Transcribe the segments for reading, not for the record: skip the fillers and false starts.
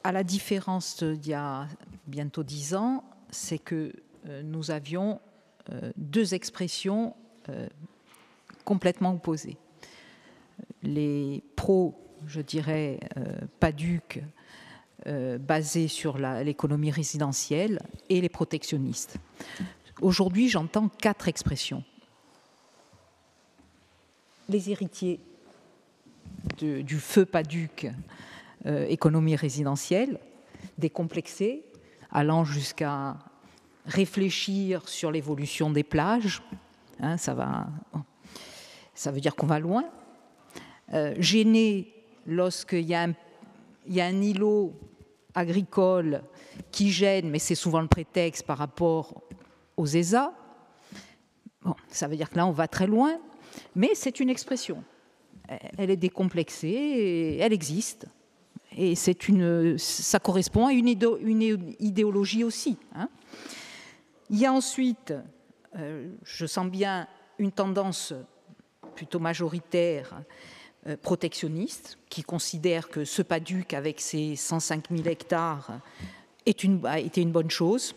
à la différence d'il y a bientôt 10 ans, c'est que nous avions deux expressions complètement opposées. Les pros, je dirais, PADUC, basés sur l'économie résidentielle, et les protectionnistes. Aujourd'hui, j'entends 4 expressions. Les héritiers du feu PADUC, économie résidentielle, décomplexés, allant jusqu'à réfléchir sur l'évolution des plages. Hein, ça veut dire qu'on va loin. Gênés lorsqu'il y a un îlot agricole qui gêne, mais c'est souvent le prétexte par rapport aux ESA. Bon, ça veut dire que là, on va très loin, mais c'est une expression. Elle est décomplexée, et elle existe. Et ça correspond à une idéologie aussi. Hein. Il y a ensuite, je sens bien, une tendance plutôt majoritaire protectionniste, qui considère que ce PADUC, avec ses 105 000 hectares, a été une bonne chose.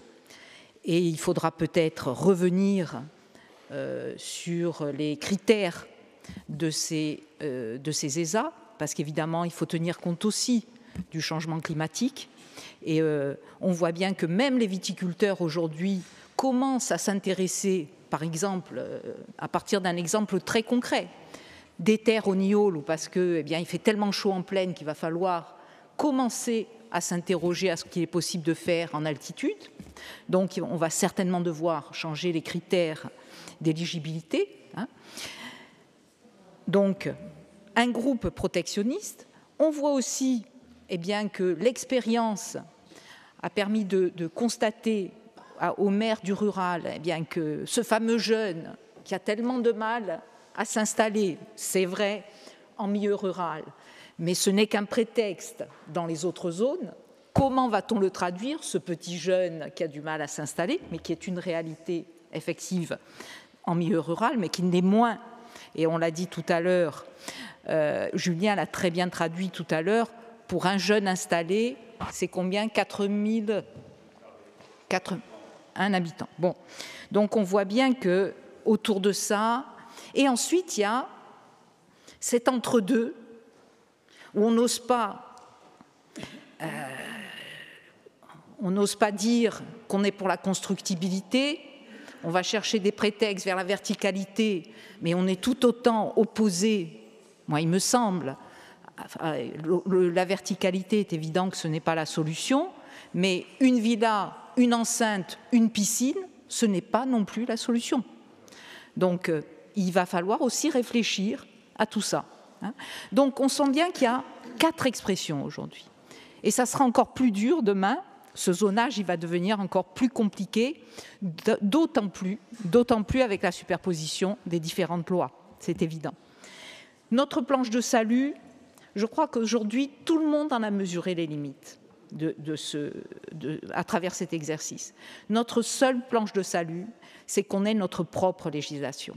Et il faudra peut-être revenir sur les critères de ces ESA, parce qu'évidemment, il faut tenir compte aussi du changement climatique. Et on voit bien que même les viticulteurs aujourd'hui commencent à s'intéresser, par exemple, à partir d'un exemple très concret, des terres au Niol, parce que, eh bien, il fait tellement chaud en plaine qu'il va falloir commencer à s'interroger à ce qu'il est possible de faire en altitude. Donc, on va certainement devoir changer les critères d'éligibilité. Hein. Donc, un groupe protectionniste. On voit aussi eh bien, que l'expérience a permis de constater aux maires du rural eh bien, que ce fameux jeune qui a tellement de mal à s'installer, c'est vrai, en milieu rural, mais ce n'est qu'un prétexte dans les autres zones. Comment va-t-on le traduire, ce petit jeune qui a du mal à s'installer, mais qui est une réalité effective en milieu rural, mais qui l'est moins, et on l'a dit tout à l'heure, Julien l'a très bien traduit tout à l'heure, pour un jeune installé, c'est combien? 4001 habitants. Bon, donc on voit bien que autour de ça, et ensuite il y a cet entre-deux où on n'ose pas dire qu'on est pour la constructibilité, on va chercher des prétextes vers la verticalité, mais on est tout autant opposé, moi il me semble, la verticalité est évident que ce n'est pas la solution, mais une villa, une enceinte, une piscine, ce n'est pas non plus la solution. Donc il va falloir aussi réfléchir à tout ça. Hein. Donc on sent bien qu'il y a 4 expressions aujourd'hui. Et ça sera encore plus dur demain. Ce zonage, il va devenir encore plus compliqué, d'autant plus avec la superposition des différentes lois. C'est évident. Notre planche de salut, je crois qu'aujourd'hui, tout le monde en a mesuré les limites à travers cet exercice. Notre seule planche de salut, c'est qu'on ait notre propre législation.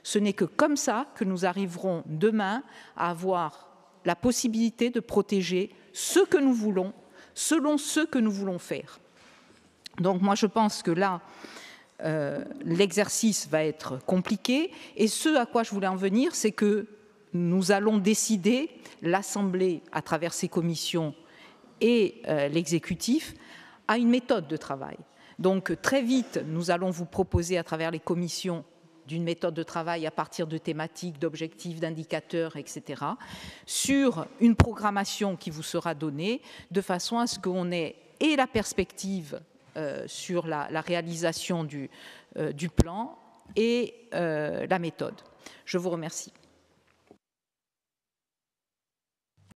Ce n'est que comme ça que nous arriverons demain à avoir la possibilité de protéger ce que nous voulons, selon ce que nous voulons faire. Donc moi, je pense que là, l'exercice va être compliqué. Et ce à quoi je voulais en venir, c'est que nous allons décider, l'Assemblée, à travers ses commissions, et l'exécutif, à une méthode de travail. Donc très vite, nous allons vous proposer, à travers les commissions, d'une méthode de travail à partir de thématiques, d'objectifs, d'indicateurs, etc., sur une programmation qui vous sera donnée, de façon à ce qu'on ait et la perspective sur la réalisation du plan et la méthode. Je vous remercie.